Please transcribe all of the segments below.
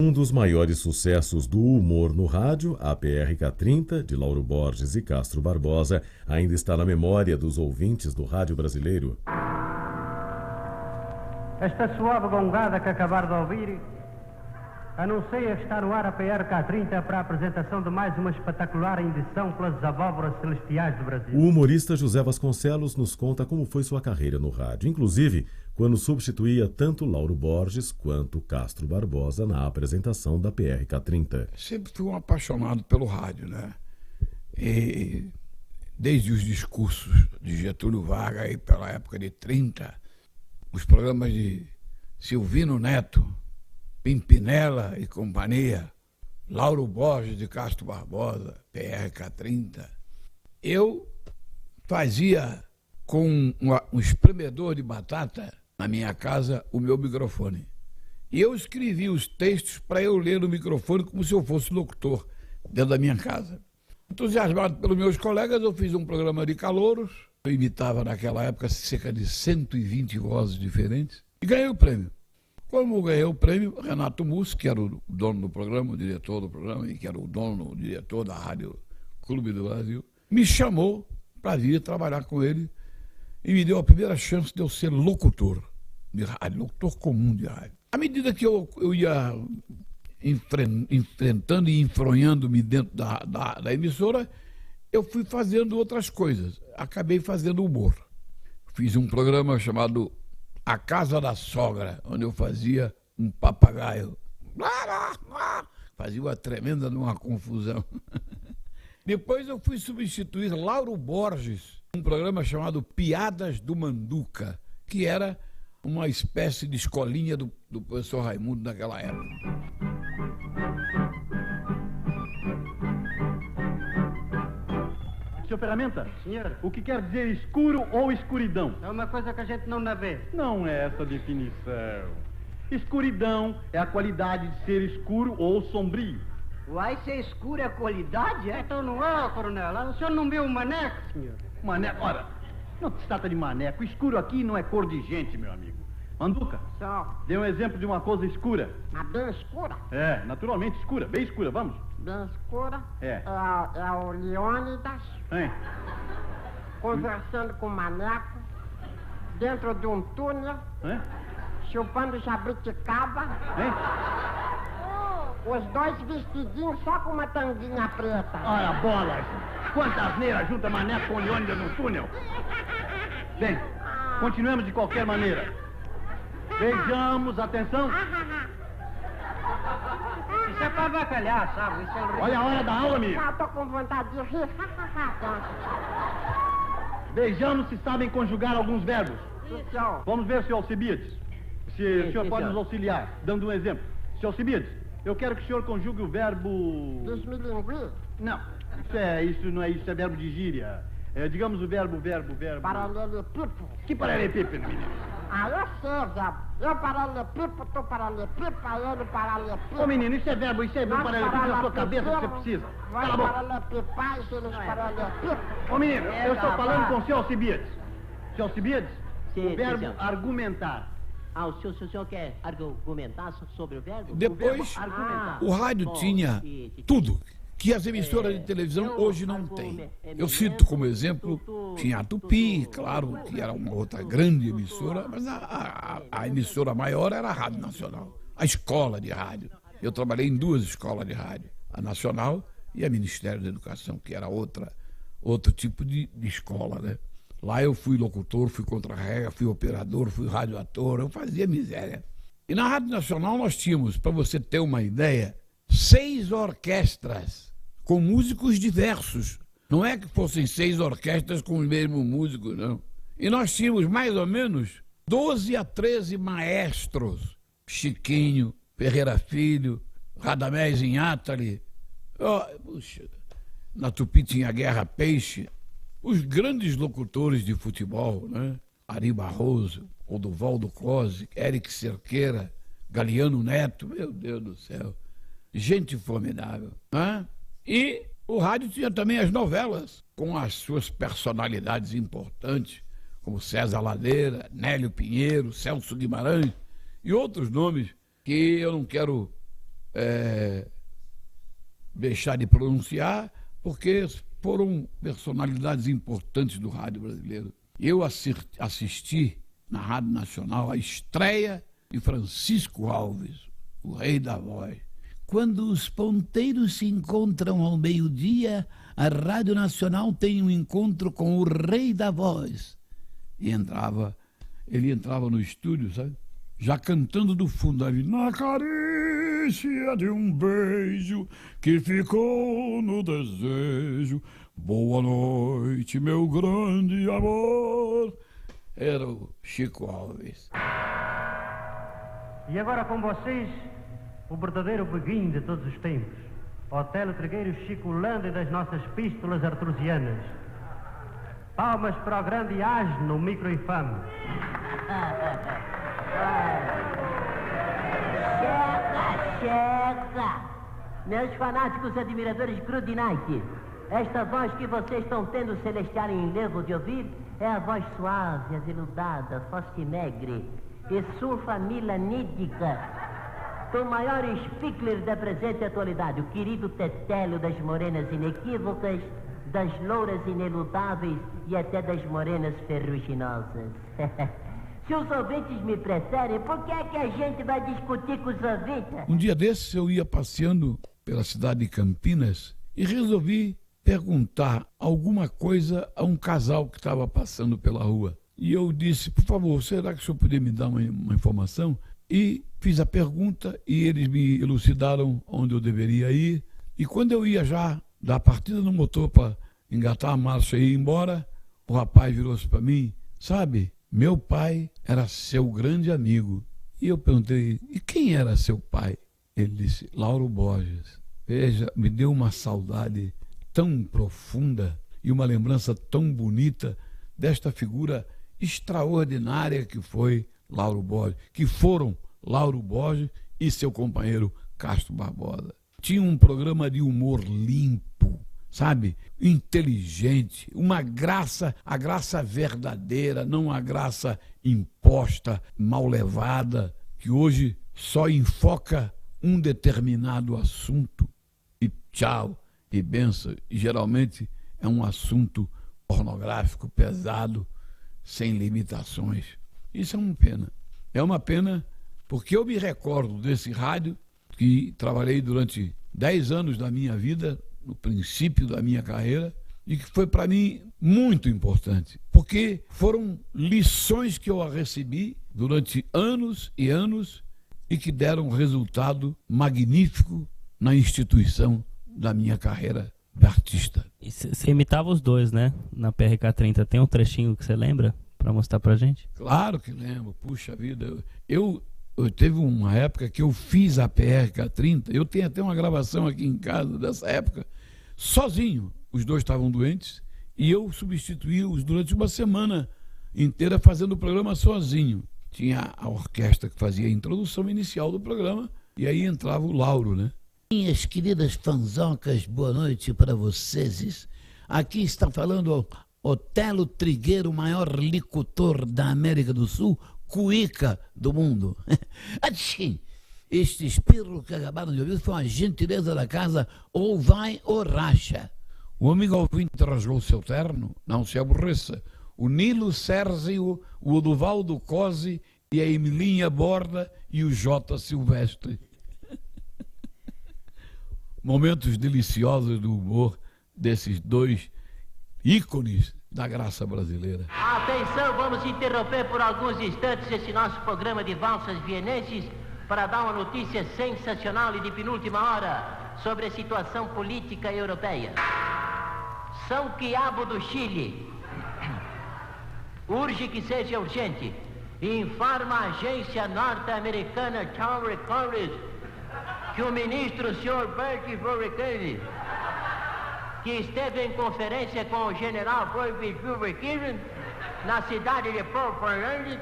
Um dos maiores sucessos do humor no rádio, a PRK-30, de Lauro Borges e Castro Barbosa, ainda está na memória dos ouvintes do rádio brasileiro. Esta suave gongada que acabar de ouvir anuncia que está no ar a PRK-30 para a apresentação de mais uma espetacular edição pelas abóboras celestiais do Brasil. O humorista José Vasconcelos nos conta como foi sua carreira no rádio, inclusive quando substituía tanto Lauro Borges quanto Castro Barbosa na apresentação da PRK-30. Sempre fui um apaixonado pelo rádio, né? E desde os discursos de Getúlio Vargas, aí pela época de 30, os programas de Silvino Neto, Pimpinela e companhia, Lauro Borges de Castro Barbosa, PRK-30, eu fazia com um espremedor de batata na minha casa o meu microfone. E eu escrevia os textos para eu ler no microfone como se eu fosse locutor dentro da minha casa. Entusiasmado pelos meus colegas, eu fiz um programa de calouros. Eu imitava naquela época cerca de 120 vozes diferentes e ganhei o prêmio. Como eu ganhei o prêmio, Renato Mussi, que era o dono do programa, o diretor do programa, e que era o diretor da Rádio Clube do Brasil, me chamou para vir trabalhar com ele e me deu a primeira chance de eu ser locutor de rádio, locutor comum de rádio. À medida que eu ia enfrentando e enfronhando-me dentro da emissora, eu fui fazendo outras coisas. Acabei fazendo humor. Fiz um programa chamado A Casa da Sogra, onde eu fazia um papagaio. Fazia uma tremenda numa confusão. Depois eu fui substituir Lauro Borges, um programa chamado Piadas do Manduca, que era uma espécie de escolinha do professor Raimundo naquela época. Senhor Ferramenta? Senhor, O que quer dizer escuro ou escuridão? é uma coisa que a gente não vê. Não é essa a definição. Escuridão é a qualidade de ser escuro ou sombrio. Vai ser escuro é a qualidade, é? Então não é, coronel. O senhor não viu o maneco, senhor? Maneco, ora, não se trata de maneco. Escuro aqui não é cor de gente, meu amigo. Manduca, Só, dê um exemplo de uma coisa escura. mas bem escura. É, naturalmente escura, bem escura, vamos. Bem escura. É. É o Leônidas Hein? conversando com o Maneco dentro de um túnel, Hein? chupando jabuticaba. Hein? Os dois vestidinhos só com uma tanguinha preta. Ora, bolas! Quanta asneira junta maneco com Leônidas no túnel! Bem, continuemos de qualquer maneira. Vejamos, atenção. Isso é pra avacalhar, sabe? Isso é... Olha a hora da aula, menino. Já tô com vontade de rir. Vejamos se sabem conjugar alguns verbos. Sim, senhor. Vamos ver, senhor Alcibiades, se o senhor sim, pode senhor. nos auxiliar, dando um exemplo. Senhor Alcibiades, eu quero que o senhor conjugue o verbo... Desmilingui. Não, isso não é isso, é verbo de gíria. Digamos o verbo... Paralelepípedo. Que paralelepípedo, menino? Ah, eu sei, velho. Eu paralelepípedo, tu paralelepípedo, ele paralelepípedo. Ô, menino, isso é verbo Nós paralelepípedo na sua cabeça que você precisa. Nós Cala a boca. paralepipais, eles paralelepípedo. Ô, menino, eu estou falando com o senhor Alcibiades. Senhor Alcibiades, Sim, o verbo senhor. argumentar. O senhor quer argumentar sobre o verbo? Depois, O verbo argumentar. o rádio bom, tinha e- tudo que as emissoras de televisão hoje não têm. Eu cito como exemplo, tinha a Tupi, claro, que era uma outra grande emissora, mas a emissora maior era a Rádio Nacional, a escola de rádio. Eu trabalhei em duas escolas de rádio, a Nacional e a Ministério da Educação, que era outro tipo de escola, né? Lá eu fui locutor, fui contra-rega, fui operador, fui radioator, eu fazia miséria. E na Rádio Nacional nós tínhamos, para você ter uma ideia, 6 orquestras com músicos diversos. Não é que fossem 6 orquestras com os mesmos músicos, não. E nós tínhamos mais ou menos 12 a 13 maestros. Chiquinho, Ferreira Filho, Radamés Inátali. Puxa, na Tupi tinha Guerra Peixe. Os grandes locutores de futebol, né? Ari Barroso, Odovaldo Cose, Eric Cerqueira, Galiano Neto, meu Deus do céu. Gente formidável, né? E o rádio tinha também as novelas, com as suas personalidades importantes, como César Ladeira, Nélio Pinheiro, Celso Guimarães e outros nomes que eu não quero deixar de pronunciar, porque foram personalidades importantes do rádio brasileiro. Eu assisti na Rádio Nacional a estreia de Francisco Alves, o rei da voz. Quando os ponteiros se encontram ao meio-dia, a Rádio Nacional tem um encontro com o rei da voz. E ele entrava no estúdio, sabe? Já cantando do fundo ali, na carícia de um beijo que ficou no desejo, boa noite, meu grande amor. Era o Chico Alves. E agora com vocês, o verdadeiro beguinho de todos os tempos, Otelo Trigueiro Chico Landa das nossas pístolas artrusianas. Palmas para o grande asno micro-infame. Chega! Meus fanáticos admiradores de Crude Night, esta voz que vocês estão tendo o celestial em enlevo de ouvir é a voz suave, aveludada, fostinegre e sulfamila nídica do maior speaker da presente atualidade, o querido Tetélio das morenas inequívocas, das louras inelutáveis e até das morenas ferruginosas. Se os ouvintes me preferem, por que é que a gente vai discutir com os ouvintes? Um dia desses eu ia passeando pela cidade de Campinas e resolvi perguntar alguma coisa a um casal que estava passando pela rua. E eu disse, por favor, será que o senhor poderia me dar uma informação? E fiz a pergunta e eles me elucidaram onde eu deveria ir. E quando eu ia já dar partida no motor para engatar a marcha e ir embora, o rapaz virou-se para mim, sabe, meu pai era seu grande amigo. E eu perguntei, e quem era seu pai? Ele disse, Lauro Borges. Veja, me deu uma saudade tão profunda e uma lembrança tão bonita desta figura extraordinária que foi Lauro Borges, que foram Lauro Borges e seu companheiro Castro Barbosa. Tinha um programa de humor limpo, sabe? Inteligente, uma graça, a graça verdadeira, não a graça imposta, mal levada, que hoje só enfoca um determinado assunto e tchau, e benção. E geralmente é um assunto pornográfico, pesado, sem limitações. Isso é uma pena. É uma pena porque eu me recordo desse rádio que trabalhei durante 10 anos da minha vida, no princípio da minha carreira, e que foi para mim muito importante, porque foram lições que eu recebi durante anos e anos e que deram um resultado magnífico na instituição da minha carreira de artista. Você imitava os dois, né? Na PRK-30. Tem um trechinho que você lembra para mostrar pra gente? Claro que lembro. Puxa vida. Eu teve uma época que eu fiz a PRK-30. Eu tenho até uma gravação aqui em casa dessa época, sozinho. Os dois estavam doentes e eu substituí-os durante uma semana inteira fazendo o programa sozinho. Tinha a orquestra que fazia a introdução inicial do programa e aí entrava o Lauro, né? Minhas queridas fanzocas, boa noite para vocês. Aqui está falando Otelo Trigueiro, o maior licutor da América do Sul, cuíca do mundo. Este espirro que acabaram de ouvir foi uma gentileza da casa ou vai ou racha. O amigo ouvinte rasgou seu terno, não se aborreça. O Nilo Sérgio, o Oduvaldo Cosi e a Emilinha Borda e o J. Silvestre. Momentos deliciosos do humor desses dois ícones da graça brasileira. Atenção, vamos interromper por alguns instantes esse nosso programa de valsas vienenses para dar uma notícia sensacional e de penúltima hora sobre a situação política europeia. São Quiabo do Chile urge que seja urgente. Informa a agência norte-americana Tower College que o ministro, Sr. Bert Vorikane, que esteve em conferência com o general Vorikane na cidade de Portland,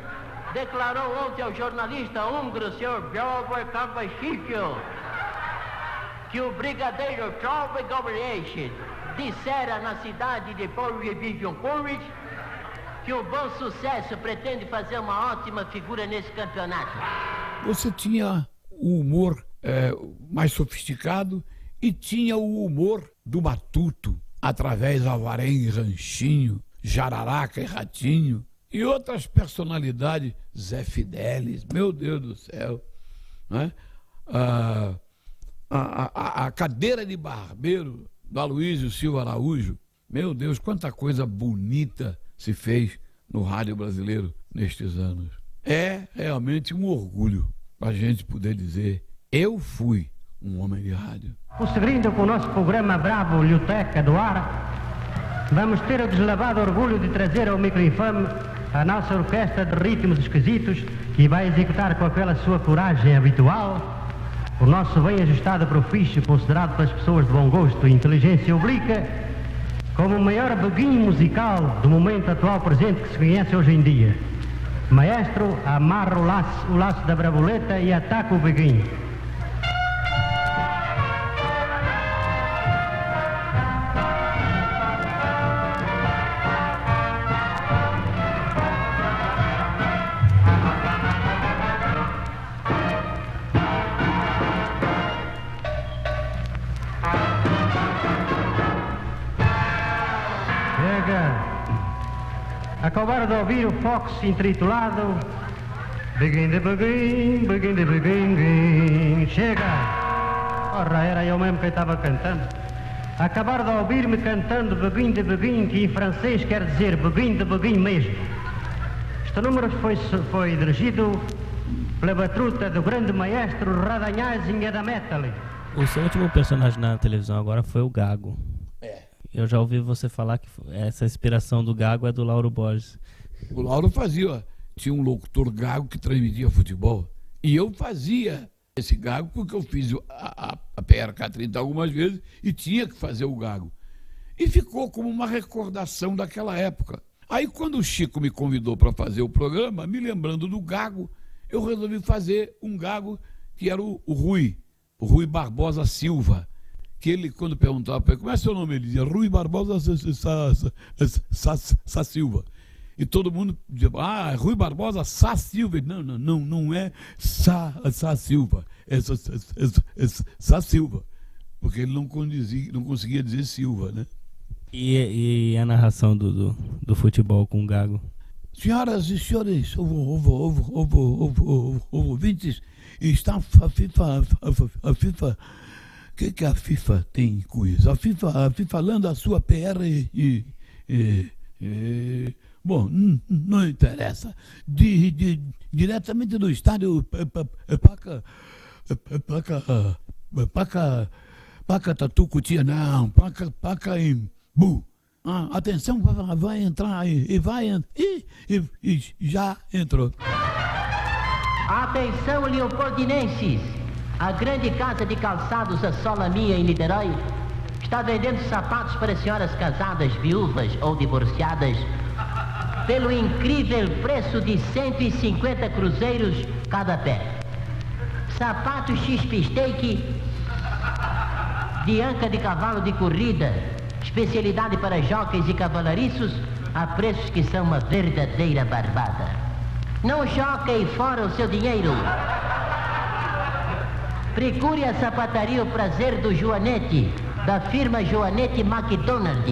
declarou ontem ao jornalista húngaro, Sr. Björn Kavasicki, que o brigadeiro Tove Gabrielche dissera na cidade de Portland que o Bom Sucesso pretende fazer uma ótima figura nesse campeonato. Você tinha o humor mais sofisticado e tinha o humor do Matuto, através do Alvarém e Ranchinho, Jararaca e Ratinho, e outras personalidades, Zé Fidelis, meu Deus do céu, né? A cadeira de barbeiro do Aloysio Silva Araújo, meu Deus, quanta coisa bonita se fez no rádio brasileiro nestes anos. É realmente um orgulho para a gente poder dizer, eu fui um homem de rádio. Prosseguindo com o nosso programa Bravo Lhoteca do Ar, vamos ter o deslavado orgulho de trazer ao microinfame a nossa orquestra de ritmos esquisitos, que vai executar com aquela sua coragem habitual o nosso bem ajustado profício, considerado pelas pessoas de bom gosto e inteligência oblíqua como o maior beguinho musical do momento atual presente que se conhece hoje em dia. Maestro, amarra o laço da braboleta e ataca o beguinho. Acabaram de ouvir o Fox intitulado Begin de Begin, Begin de Begin. Chega! Ora, era eu mesmo que estava cantando. Acabaram de ouvir-me cantando Begin de Begin, que em francês quer dizer Begin de Begin mesmo. Este número foi dirigido pela batuta do grande maestro Radanhazinha da Metal. O seu último personagem na televisão agora foi o Gago. Eu já ouvi você falar que essa inspiração do Gago é do Lauro Borges. O Lauro tinha um locutor gago que transmitia futebol. E eu fazia esse gago porque eu fiz a PRK-30 algumas vezes e tinha que fazer o gago. E ficou como uma recordação daquela época. Aí quando o Chico me convidou para fazer o programa, me lembrando do Gago, eu resolvi fazer um Gago que era o Rui Barbosa Silva. Que ele, quando perguntava para ele, como é seu nome? Ele dizia, Rui Barbosa Sá Silva. E todo mundo dizia, Rui Barbosa Sá Silva. Não é Sá Silva, é Sá Silva. Porque ele não conseguia dizer Silva, né? E a narração do futebol com o Gago? Senhoras e senhores, ouvintes, está a FIFA... O que a FIFA tem com isso? A FIFA lendo a sua PR bom, não interessa. Diretamente do estádio Paca Tatu Cutia, não, Paca Embu. Atenção, vai entrar e já entrou. Atenção, leopoldinenses! A grande casa de calçados A Sola Minha em Niterói está vendendo sapatos para senhoras casadas, viúvas ou divorciadas pelo incrível preço de 150 cruzeiros cada pé. Sapato X-Steak de anca de cavalo de corrida, especialidade para jockeys e cavalariços, a preços que são uma verdadeira barbada. Não joquem fora o seu dinheiro. Procure a sapataria O Prazer do Joanete, da firma Joanete McDonald.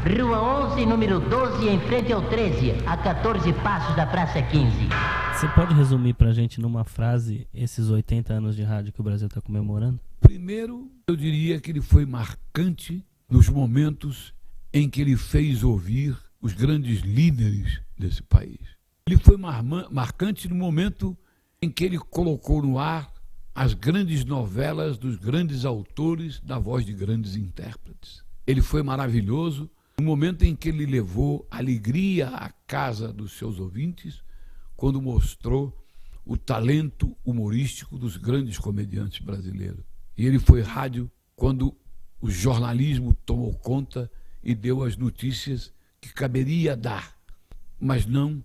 Rua 11, número 12, em frente ao 13, a 14 passos da Praça 15. Você pode resumir pra gente numa frase esses 80 anos de rádio que o Brasil está comemorando? Primeiro, eu diria que ele foi marcante nos momentos em que ele fez ouvir os grandes líderes desse país. Ele foi marcante no momento em que ele colocou no ar as grandes novelas dos grandes autores na voz de grandes intérpretes. Ele foi maravilhoso no momento em que ele levou alegria à casa dos seus ouvintes, quando mostrou o talento humorístico dos grandes comediantes brasileiros. E ele foi rádio quando o jornalismo tomou conta e deu as notícias que caberia dar, mas não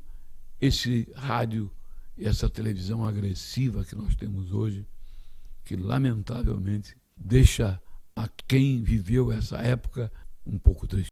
esse rádio e essa televisão agressiva que nós temos hoje, que lamentavelmente deixa a quem viveu essa época um pouco triste.